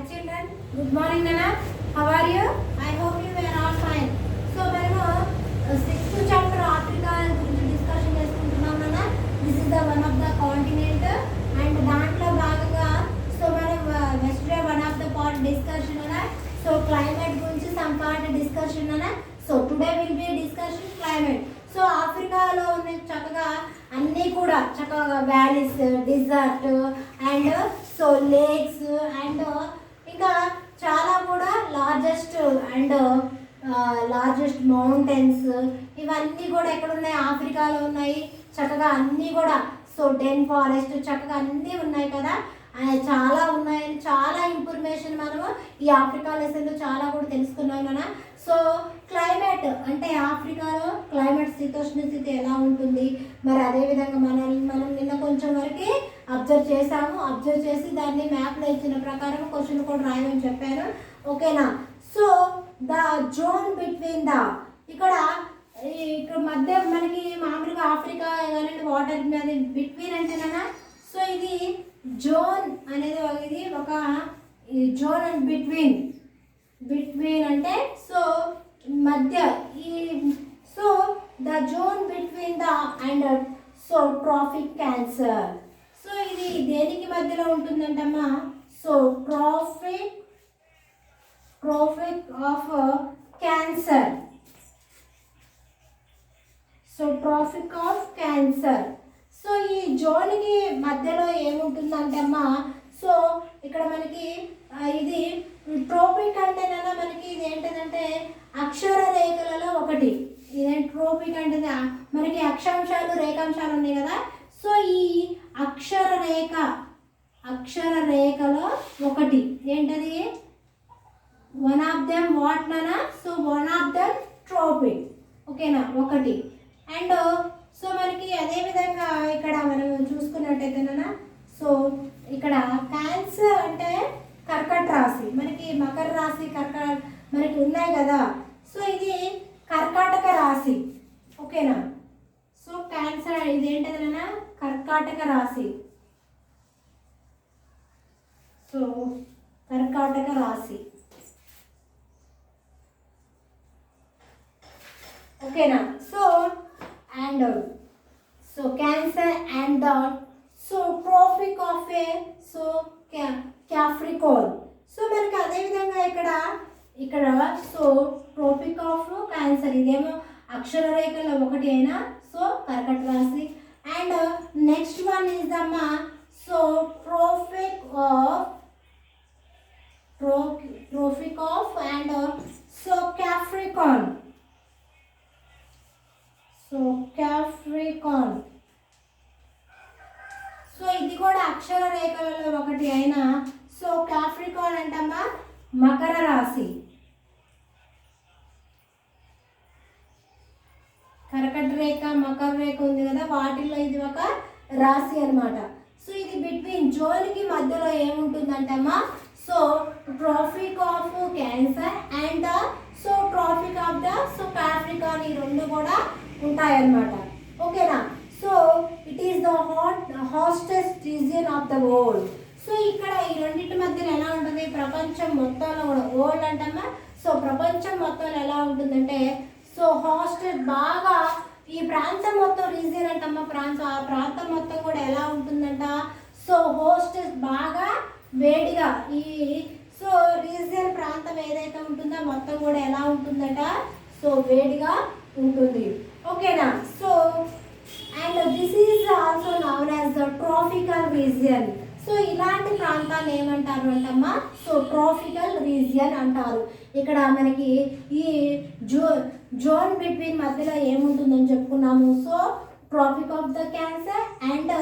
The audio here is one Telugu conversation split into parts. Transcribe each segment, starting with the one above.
children. Good morning, Nana. How are you? I hope you are all fine. So, మనము sixth chapter Africa గురించి డిస్కషన్ చేసుకుంటున్నాం Nana. This is the one of the continent and దాంట్లో భాగంగా సో మనం yesterday one of the part discussion Nana. So climate గురించి some part discussion Nana. So today will be discussion climate. So ఆఫ్రికాలో ఉన్న చక్కగా అన్నీ కూడా చక్కగా valleys desert and so lakes and ఇంకా చాలా కూడా లార్జెస్ట్ మౌంటైన్స్ ఇవన్నీ కూడా ఎక్కడ ఉన్నాయి ఆఫ్రికాలో ఉన్నాయి చక్కగా అన్నీ కూడా సో డెన్ ఫారెస్ట్ చక్కగా అన్నీ ఉన్నాయి కదా చాలా ఉన్నాయని చాలా ఇన్ఫర్మేషన్ మనము ఈ ఆఫ్రికా లెసన్లో చాలా కూడా తెలుసుకున్నాం కదా సో క్లైమేట్ అంటే ఆఫ్రికాలో క్లైమేట్ శీతోష్ణ స్థితి ఎలా ఉంటుంది మరి అదేవిధంగా మనం నిన్న కొంచెం వరకు అబ్జర్వ్ చేసి దాన్ని మ్యాప్లో ఇచ్చిన ప్రకారం క్వశ్చన్ కూడా రాయమని చెప్పాను ఓకేనా so the zone between the ఇక్కడ మధ్య మనకి మామూలుగా ఆఫ్రికా కానీ వాటర్ మీద బిట్వీన్ అంటేనా సో ఇది జోన్ అనేది ఇది ఒక జోన్ అండ్ బిట్వీన్ అంటే సో మధ్య ఈ so the zone between the and so tropic Cancer so ఇది దేనికి మధ్యలో ఉంటుందంటమ్మా so tropic of Cancer so tropic of Cancer so ఈ జోన్కి మధ్యలో ఏముంటుందంటే అమ్మా సో ఇక్కడ మనకి ఇది ట్రోపిక్ అంటేనన్నా మనకి ఇది ఏంటంటే అక్షర రేఖలలో ఒకటి ఇదేంటి ట్రోపిక్ అంటే మనకి అక్షాంశాలు రేఖాంశాలు ఉన్నాయి కదా సో ఈ అక్షర రేఖలో ఒకటి ఏంటది వన్ ఆఫ్ దెమ్ వాట్ నానా so one of them tropic ఓకేనా ఒకటి అండ్ సో మనకి అదేవిధంగా ఇక్కడ మనం చూసుకున్నట్టయితేనా సో ఇక్కడ క్యాన్సర్ అంటే కర్కట రాశి మనకి మకర రాశి మనకి ఉన్నాయి కదా సో ఇది కర్కాటక రాశి ఓకేనా సో క్యాన్సర్ ఇదేంటదనా కర్కాటక రాశి సో కర్కాటక రాశి ఓకేనా so and so cancer and the so trophic of a so capricorn so మనకి అదే విధంగా ఇక్కడ సో ట్రోపిక్ ఆఫ్ క్యాన్సర్ ఇదేమో అక్షర రేఖలో ఒకటి అయినా సో కర్కట రాశి అండ్ నెక్స్ట్ వన్ ఈజ్ అమ్మా so tropic of and so Capricorn so Capricorn so ఇది కూడా అక్షర రేఖలలో ఒకటి అయినా సో క్యాప్రికాన్ అంటమ్మా మకర రాశి కర్కట రేఖ మకర రేఖ ఉంది కదా వాటిల్లో ఇది ఒక రాశి అన్నమాట సో ఇది బిట్వీన్ జోన్కి మధ్యలో ఏముంటుందంటమ్మా so tropic of Cancer and so tropic of the so Capricorn ఈ రెండు కూడా ఉంటాయన్నమాట ఓకేనా so it is the hottest region of the world so ఇక్కడ ఈ రెండింటి మధ్యలో ఎలా ఉంటుంది ప్రపంచం మొత్తంలో కూడా వరల్డ్ అంటమ్మా సో ప్రపంచం మొత్తంలో ఎలా ఉంటుందంటే సో హాటెస్ట్ బాగా ఈ ప్రాంతం మొత్తం రీజియన్ అంటమ్మా ఆ ప్రాంతం మొత్తం కూడా ఎలా ఉంటుందంట సో హాటెస్ట్ బాగా వేడిగా ఈ సో రీజియన్ ప్రాంతం ఏదైతే ఉంటుందో మొత్తం కూడా ఎలా ఉంటుందట సో వేడిగా ఉంటుంది ఓకేనా so and this is also noun as the tropical region so ఇలాంటి ప్రాంతాన్ని ఏమంటారు అంటమ్మా సో ట్రాఫికల్ రీజియన్ అంటారు ఇక్కడ మనకి ఈ జోన్ బిట్వీన్ మధ్యలో ఏముంటుందని చెప్పుకున్నాము so tropic of the cancer and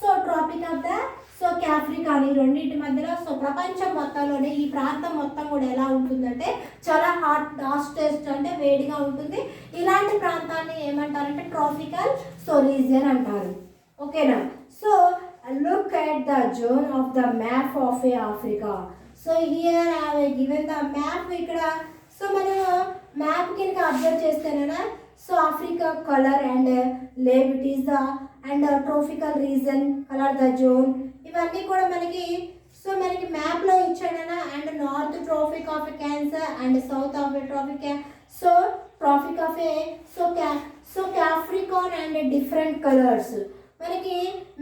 so tropic of the so Capricorn ఈ రెండింటి మధ్యలో సో ప్రపంచం మొత్తంలోనే ఈ ప్రాంతం మొత్తం కూడా ఎలా ఉంటుందంటే చాలా హాటెస్ట్ అంటే వేడిగా ఉంటుంది ఇలాంటి ప్రాంతాన్ని ఏమంటారంటే ట్రాఫికల్ సో రీజియన్ అంటారు ఓకేనా so look at the zone of the map of a Africa so here I given the map ఇక్కడ సో మనం మ్యాప్ కింద అబ్జర్వ్ చేస్తేనేనా so Africa colour and label it is the and tropical region colour the zone ఇవన్నీ కూడా మనకి సో మనకి మ్యాప్లో ఇచ్చాడనా and Cancer and south of tropic so tropic of a so Capricorn and different colours. మనకి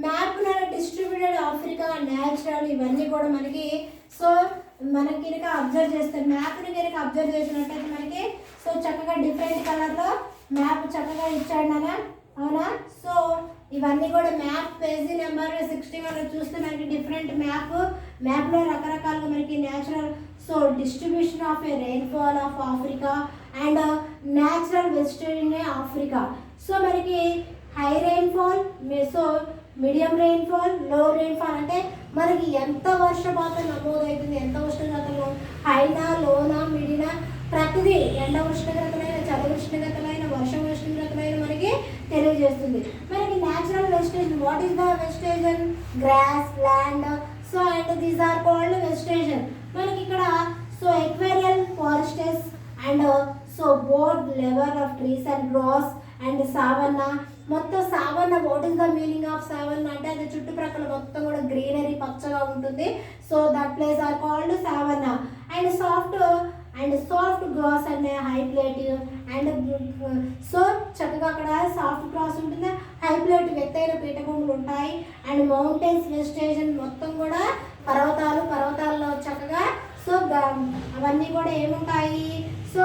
మ్యాప్ డిస్ట్రిబ్యూటెడ్ ఆఫ్రికా న్యాచురల్ ఇవన్నీ కూడా మనకి సో మనకి కనుక అబ్జర్వ్ చేస్తే మ్యాప్ని కనుక అబ్జర్వ్ చేసినట్టయితే మనకి సో చక్కగా డిఫరెంట్ కలర్లో మ్యాప్ చక్కగా ఇచ్చాడు నాన్న, అవునా. సో ఇవన్నీ కూడా మ్యాప్ పేజీ నెంబర్ 61 చూస్తే మనకి డిఫరెంట్ మ్యాప్లో రకరకాలుగా మనకి natural so distribution of a rainfall of Africa and natural vegetarian Africa. So మనకి high rainfall, so medium rainfall, low rainfall అంటే మనకి ఎంత వర్షపాతం నమోదవుతుంది, ఎంత ఉష్ణోగ్రతలో హైనా లోనా మిడినా ప్రతిదీ ఎండ ఉష్ణోగ్రతలైన చలి ఉష్ణోగ్రతలైన వర్షం ఉష్ణోగ్రతలైన మనకి తెలియజేస్తుంది. మనకి natural vegetation, what is the vegetation? Grass, land, so and these are called vegetation. మనకి ఇక్కడ so equatorial forests and so board level of trees and grass and savanna. మొత్తం savanna, what is the meaning of savanna అంటే అది చుట్టుప్రక్కల మొత్తం కూడా గ్రీనరీ పచ్చగా ఉంటుంది. So that place are called savanna. And soft grass and high plate and so చక్కగా అక్కడ సాఫ్ట్ గ్రాస్ ఉంటుంది, హై ప్లేట్ ఎత్తైన పీఠభూములు ఉంటాయి. అండ్ మౌంటైన్స్ వెజిటేషన్ మొత్తం కూడా పర్వతాల్లో చక్కగా సో అవన్నీ కూడా ఏముంటాయి? So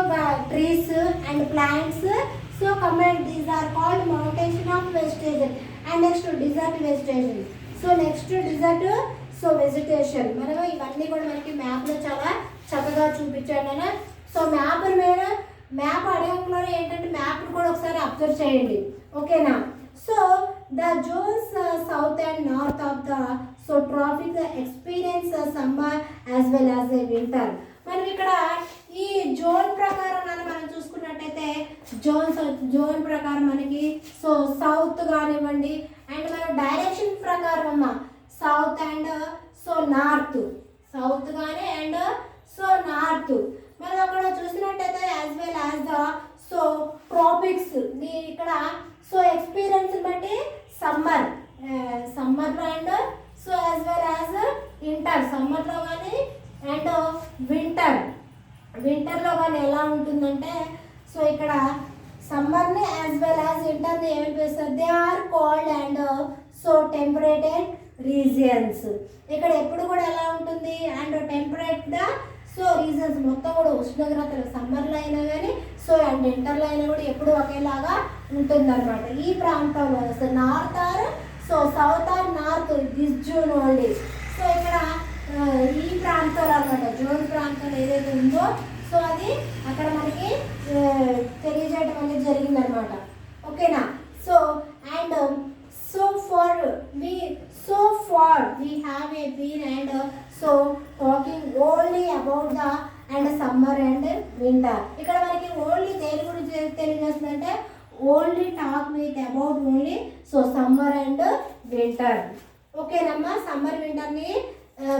trees and plants so combined these are called mountain of vegetation. And next desert vegetation. So next desert so vegetation. మనం ఇవన్నీ కూడా మనకి మ్యాప్లో చాలా చక్కగా చూపించాను నేను. సో మ్యాప్ అడగంలో ఏంటంటే మ్యాప్ని కూడా ఒకసారి అబ్జర్వ్ చేయండి, ఓకేనా. So the zones south and north of the so traffic experience summer as well as a winter. మనం ఇక్కడ ఈ జోన్ ప్రకారం మనం చూసుకున్నట్టయితే జోన్ ప్రకారం మనకి సో సౌత్ కానివ్వండి అండ్ మనం డైరెక్షన్ ప్రకారం అమ్మ south and so north, south కానీ అండ్ సో నార్త్. మనం అక్కడ చూసినట్టయితే as well as the so tropics ఇక్కడ సో ఎక్స్పీరియన్స్ బట్టి సమ్మర్లో and so as well as winter, సమ్మర్లో కానీ అండ్ వింటర్లో కానీ ఎలా ఉంటుందంటే సో ఇక్కడ సమ్మర్ని యాజ్ వెల్ యాజ్ వింటర్ని ఏమని పిలుస్తారు? They are cold and so temperated regions. ఇక్కడ ఎప్పుడు కూడా ఎలా ఉంటుంది? And temperate the so reasons మొత్తం కూడా ఉష్ణోగ్రతలు సమ్మర్లో అయినా కానీ సో అండ్ వింటర్లో అయినా కూడా ఎప్పుడు ఒకేలాగా ఉంటుందన్నమాట. ఈ ప్రాంతంలో so north or so south or north this June only. So ఇక్కడ ఈ ప్రాంతంలో అనమాట జోన్ ప్రాంతం ఏదైతే ఉందో సో అది అక్కడ మనకి తెలియజేయడం అనేది జరిగిందనమాట, ఓకేనా. So and so far we have a been and so talking only about the and summer and winter. ఇక్కడ మనకి ఓన్లీ దేని గురించి తెలియజేస్తుందంటే only talk with about only so summer and winter, ఓకేనమ్మా. సమ్మర్ వింటర్ని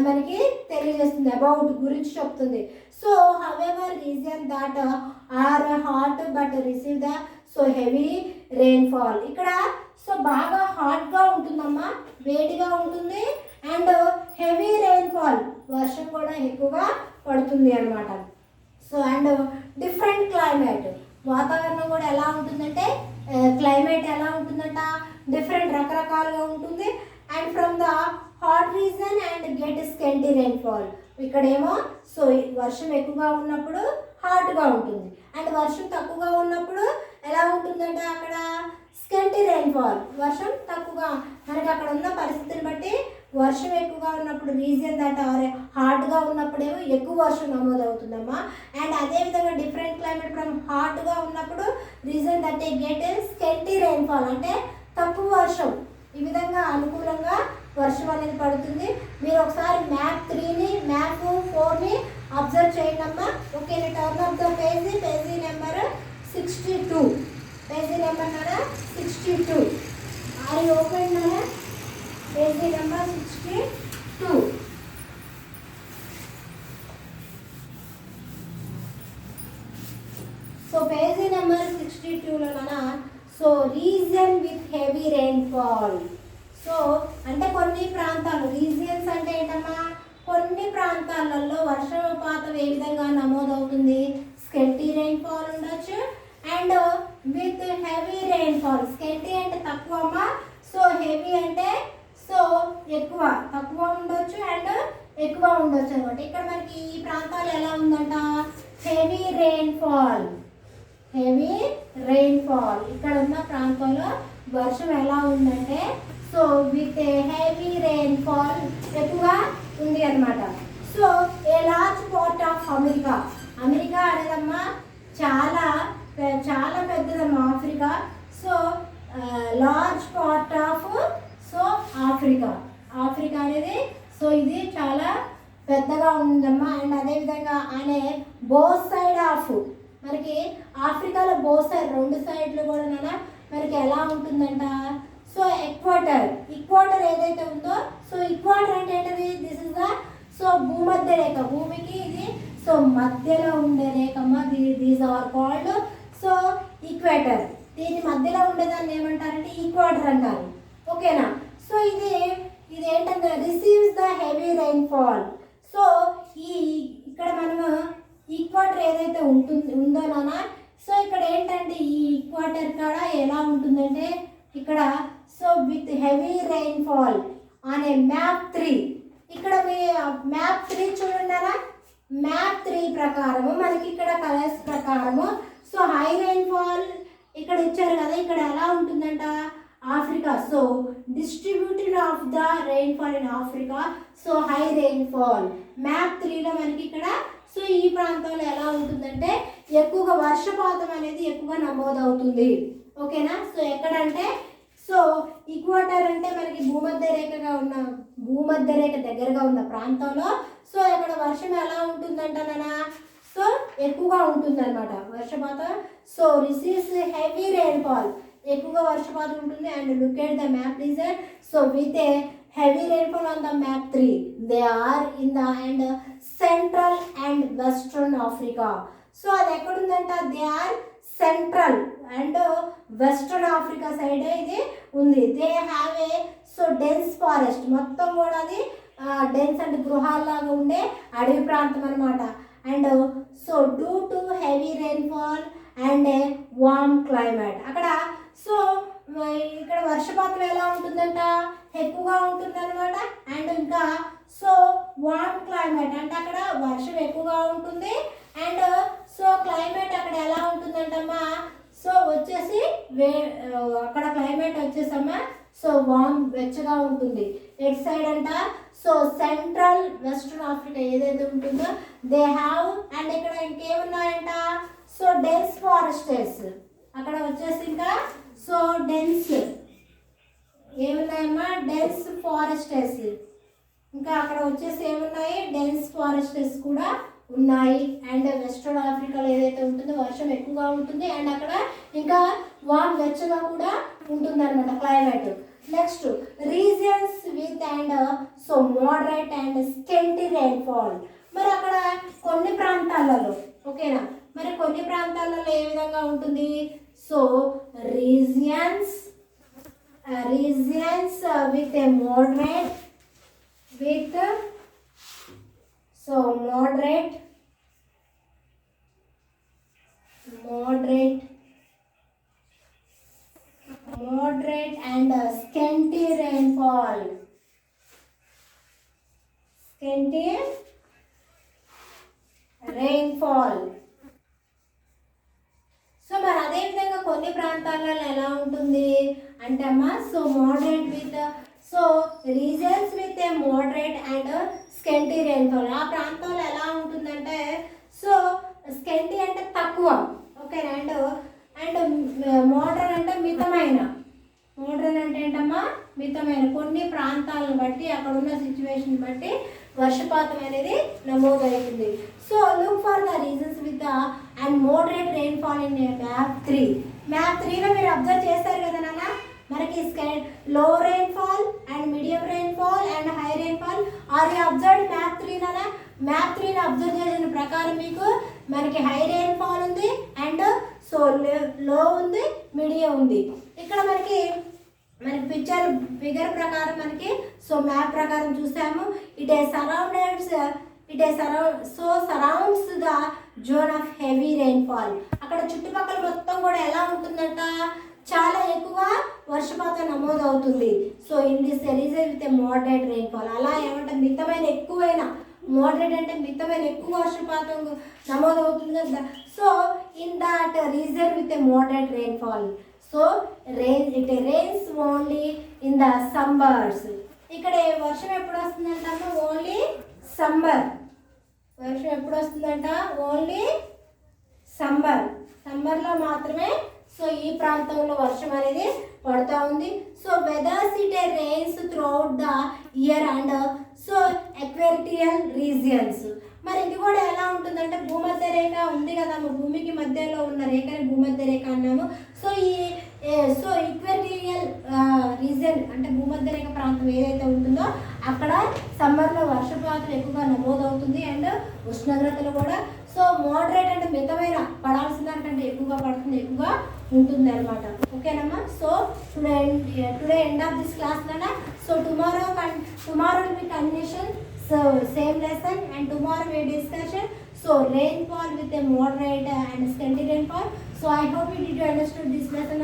మనకి తెలియజేస్తుంది, అబౌట్ గురించి చెప్తుంది. So however region that are hot but receive the so heavy rainfall. ఇక్కడ సో బాగా హాట్గా ఉంటుందమ్మా, వేడిగా ఉంటుంది అండ్ హెవీ రెయిన్ఫాల్ వర్షం కూడా ఎక్కువగా పడుతుంది అనమాట. సో అండ్ డిఫరెంట్ క్లైమేట్ వాతావరణం కూడా ఎలా ఉంటుందంటే క్లైమేట్ ఎలా ఉంటుందంట డిఫరెంట్ రకరకాలుగా ఉంటుంది. And from the hot region and get scanty rainfall. ఇక్కడేమో సో వర్షం ఎక్కువగా ఉన్నప్పుడు హాట్గా ఉంటుంది అండ్ వర్షం తక్కువగా ఉన్నప్పుడు ఎలా ఉంటుందంటే అక్కడ స్కెంటీ రెయిన్ఫాల్, వర్షం తక్కువగా. మనకి అక్కడ ఉన్న పరిస్థితిని బట్టి వర్షం ఎక్కువగా ఉన్నప్పుడు రీజియన్ దట్ హాట్గా ఉన్నప్పుడేమో ఎక్కువ వర్షం నమోదవుతుందమ్మా. అండ్ అదేవిధంగా డిఫరెంట్ క్లైమేట్ ఫ్రమ్ హాట్గా ఉన్నప్పుడు reason that get scanty rainfall అంటే తక్కువ వర్షం. ఈ విధంగా అనుకూలంగా వర్షం అనేది పడుతుంది. మీరు ఒకసారి మ్యాప్ 3ని మ్యాప్ 4ని అబ్జర్వ్ చేయండి అమ్మా, okay. Turn of the page number 62, page number 62. Are you open page number 62. So page number 62లో so region with heavy rainfall. So అంటే కొన్ని ప్రాంతాలు, రీజియన్స్ అంటే ఏంటమ్మా కొన్ని ప్రాంతాలలో వర్షపాతం ఏ విధంగా నమోదవుతుంది అనమాట. ఇక్కడ మనకి ఈ ప్రాంతాలు ఎలా ఉందంట, హెవీ రెయిన్ఫాల్. హెవీ రెయిన్ఫాల్ ఇక్కడ ఉన్న ప్రాంతంలో వర్షం ఎలా ఉందంటే సో విత్ హెవీ రెయిన్ఫాల్ ఎక్కువగా ఉంది అనమాట. So a large part of America. America అనేదమ్మా చాలా చాలా పెద్దదమ్మా Africa. So large part of so Africa. Africa అనేది సో ఇది చాలా పెద్దగా ఉందమ్మా. అండ్ అదేవిధంగా అనే బోత్ సైడ్ ఆఫ్ మనకి ఆఫ్రికాలో బోత్ సైడ్ రెండు సైడ్లు కూడా మనకి ఎలా ఉంటుందంట సో ఈక్వేటర్. ఈక్వేటర్ ఏదైతే ఉందో సో ఈక్వేటర్ అంటే ఏంటది, దిస్ ఇస్ ద సో భూమధ్య రేఖ. భూమికి ఇది సో మధ్యలో ఉండే రేఖమ్మ. These are called so equator. దీని మధ్యలో ఉండేదాన్ని ఏమంటారంటే ఈక్వేటర్ అంటారు. ఓకేనా. సో ఇది ఏంటంటే receives the heavy rainfall. So ఇక్కడ మనము ఈక్వేటర్ ఏదైతే ఉందో సో ఇక్కడ ఏంటంటే ఈ ఈక్వేటర్ కాడ ఎలా ఉంటుందంటే ఇక్కడ so with heavy rainfall on a map 3. ఇక్కడ మీ మ్యాప్ 3 చూడండి. మ్యాప్ 3 ప్రకారము మనకి ఇక్కడ కలర్స్ ప్రకారము సో హై రెయిన్ఫాల్ ఇక్కడ ఇచ్చారు కదా. ఇక్కడ ఎలా ఉంటుందంట Africa. So distributed of the rainfall in Africa. So high rainfall map 3లో మనకి ఇక్కడ సో ఈ ప్రాంతంలో ఎలా ఉంటుందంటే ఎక్కువగా వర్షపాతం అనేది ఎక్కువగా నమోదవుతుంది. ఓకేనా. సో ఎక్కడంటే సో ఈక్వేటర్ అంటే మనకి భూమధ్య రేఖ దగ్గరగా ఉన్న ప్రాంతంలో సో అక్కడ వర్షం ఎలా ఉంటుందంట సో ఎక్కువగా ఉంటుందన్నమాట వర్షపాతం. సో రిసీవ్స్ హెవీ రెయిన్ఫాల్ ఎక్కువగా వర్షపాతం ఉంటుంది. And look at the map reason. So with a heavy rainfall on the map 3. They are in the and central and western Africa. So అది ఎక్కడ ఉందంట, they are central and western Africa side ఇది ఉంది. They have a so dense forest. మొత్తం కూడా అది డెన్స్ అంటే గృహాల్లాగా ఉండే అడవి ప్రాంతం అనమాట. And so due to heavy rainfall and a warm climate. అక్కడ సో ఇక్కడ వర్షపాతం ఎలా ఉంటుందంట ఎక్కువగా ఉంటుంది అనమాట. అండ్ ఇంకా సో వార్మ్ క్లైమేట్ అంటే అక్కడ వర్షం ఎక్కువగా ఉంటుంది. అండ్ సో క్లైమేట్ అక్కడ ఎలా ఉంటుందంటమ్మా సో వచ్చేసి అక్కడ క్లైమేట్ వచ్చేసమ్మా సో వార్మ్ వెచ్చగా ఉంటుంది. ఎట్ సైడ్ అంట సో సెంట్రల్ వెస్ట్రన్ ఆఫ్రికా ఏదైతే ఉంటుందో దే హ్యావ్. అండ్ ఇక్కడ ఇంకేమున్నాయంట సో డెన్స్ ఫారెస్టెస్. అక్కడ వచ్చేసి ఇంకా సో డెన్స్ ఏమున్నాయమ్మా డెన్స్ ఫారెస్టెస్. ఇంకా అక్కడ వచ్చేసి ఏమున్నాయి డెన్స్ ఫారెస్టెస్ కూడా ఉన్నాయి. అండ్ వెస్ట్రన్ ఆఫ్రికాలో ఏదైతే ఉంటుందో వర్షం ఎక్కువగా ఉంటుంది. అండ్ అక్కడ ఇంకా వామ్ వెచ్చగా కూడా ఉంటుంది అనమాట climate. Next regions with and so moderate and scanty rainfall. మరి అక్కడ కొన్ని ప్రాంతాలలో ఓకేనా, మరి కొన్ని ప్రాంతాలలో ఏ విధంగా ఉంటుంది so regions with a moderate and scanty rainfall. So మరి అదే విధంగా కొన్ని ప్రాంతాలలో ఎలా ఉంటుంది అంటే అమ్మా so moderate with so regions with a moderate and scanty rainfall. ఆ ప్రాంతంలో ఎలా ఉంటుందంటే సో స్కెంటీ అంటే తక్కువ ఓకేనా. అండ్ మోడరేట్ అంటే మితమైన. మోడరేట్ అంటే ఏంటమ్మా మితమైన. కొన్ని ప్రాంతాలను బట్టి అక్కడ ఉన్న సిచ్యువేషన్ బట్టి వర్షపాతం అనేది నమోదవుతుంది. So look for the regions with the and moderate rainfall in map 3. Map 3లో మీరు అబ్జర్వ్ చేస్తారు కదా నాన్న మనకి low rainfall and medium rainfall and high rainfall. Are you observe map 3 నాన్న? మ్యాప్ 3ని అబ్జర్వ్ చేసిన ప్రకారం మీకు మనకి హై రెయిన్ఫాల్ ఉంది అండ్ సో లో ఉంది మీడియం ఉంది. ఇక్కడ మనకి ఫిగర్ ప్రకారం మనకి సో మ్యాప్ ప్రకారం చూసాము. Surrounds the zone of heavy rainfall. అక్కడ చుట్టుపక్కల మొత్తం కూడా ఎలా ఉంటుందంట చాలా ఎక్కువ వర్షపాతం నమోదవుతుంది. So in this region with moderate rainfall. అలా ఏమంటే మితమైన ఎక్కువైన మోడరేట్ అంటే మితమైన ఎక్కువ వర్షపాతం నమోదవుతుంది కదా. So in that reason with a moderate rainfall. So it rains only in the summers. ఇక్కడ వర్షం ఎప్పుడు వస్తుందంట? Only summer. వర్షం ఎప్పుడు వస్తుందంట? ఓన్లీ సమ్మర్లో మాత్రమే. సో ఈ ప్రాంతంలో వర్షం అనేది పడుతూ ఉంది. So weathers it rains throughout the year and so equatorial regions. మరి ఇది కూడా ఎలా ఉంటుందంటే భూమధ్య రేఖ ఉంది కదా, భూమికి మధ్యలో ఉన్న రేఖని భూమధ్య రేఖ అన్నాము. సో సో ఈక్వేరియల్ రీజియన్ అంటే భూమధ్య రేఖ ప్రాంతం ఏదైతే ఉంటుందో అక్కడ సమ్మర్లో వర్షపాతం ఎక్కువగా నమోదవుతుంది అండ్ ఉష్ణోగ్రతలు కూడా సో మోడరేట్ అంటే మితమైన పడాల్సిన దానికంటే ఎక్కువగా పడుతుంది, ఎక్కువగా ఉంటుంది అనమాట. ఓకేనమ్మా. So today end of this class నానా. So tomorrow will be continuation. So same lesson and tomorrow we discussion. So rainfall with a moderate and scanty rainfall. So I hope you did understood this lesson.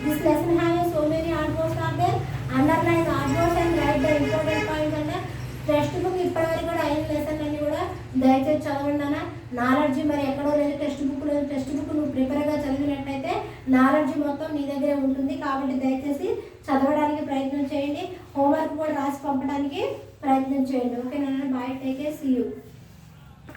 This lesson has so many artworks are there. Underline the artworks and write the important points. Text book ఇప్పటివరకు కూడా అయిన లెసన్ అన్ని కూడా దయచేసి చదవండి అన్న. నాలెడ్జ్ మరి ఎక్కడో లేదు, టెక్స్ట్ బుక్ నువ్వు ప్రిపేర్గా చదివినట్టయితే నాలెడ్జ్ మొత్తం నీ దగ్గరే ఉంటుంది. కాబట్టి దయచేసి చదవడానికి ప్రయత్నం చేయండి, హోంవర్క్ కూడా రాసి పంపడానికి ప్రయత్నం చేయండి. ఓకేనా? Bye, take care, see you.